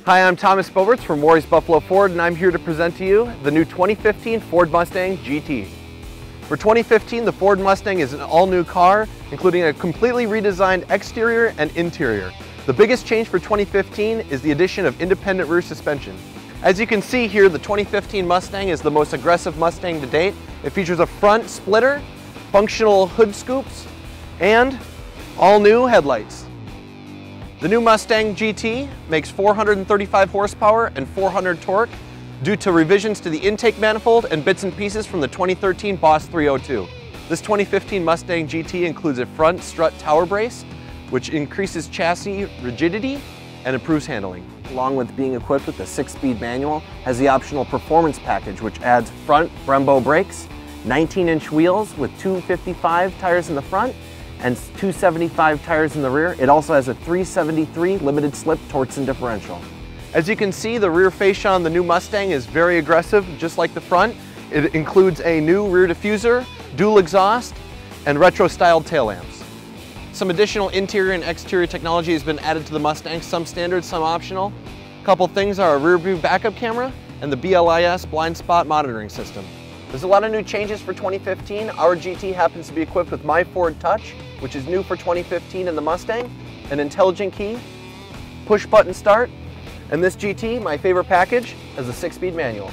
Hi, I'm Thomas Boberts from Maury's Buffalo Ford, and I'm here to present to you the new 2015 Ford Mustang GT. For 2015, the Ford Mustang is an all-new car, including a completely redesigned exterior and interior. The biggest change for 2015 is the addition of independent rear suspension. As you can see here, the 2015 Mustang is the most aggressive Mustang to date. It features a front splitter, functional hood scoops, and all-new headlights. The new Mustang GT makes 435 horsepower and 400 torque due to revisions to the intake manifold and bits and pieces from the 2013 Boss 302. This 2015 Mustang GT includes a front strut tower brace, which increases chassis rigidity and improves handling. Along with being equipped with a 6-speed manual, has the optional performance package, which adds front Brembo brakes, 19-inch wheels with 255 tires in the front and 275 tires in the rear. It also has a 373 limited slip Torsen differential. As you can see, the rear fascia on the new Mustang is very aggressive, just like the front. It includes a new rear diffuser, dual exhaust, and retro-styled tail lamps. Some additional interior and exterior technology has been added to the Mustang, some standard, some optional. A couple things are a rear view backup camera and the BLIS blind spot monitoring system. There's a lot of new changes for 2015. Our GT happens to be equipped with My Ford Touch, which is new for 2015 in the Mustang, an intelligent key, push button start, and this GT, my favorite package, has a 6-speed manual.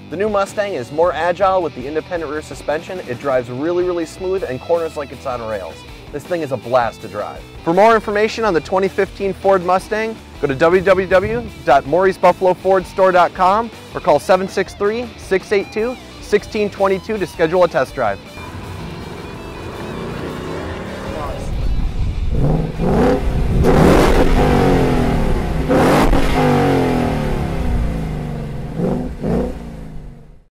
The new Mustang is more agile with the independent rear suspension. It drives really smooth and corners like it's on rails. This thing is a blast to drive. For more information on the 2015 Ford Mustang, go to www.maurysbuffalofordstore.com or call 763-682-1622 to schedule a test drive.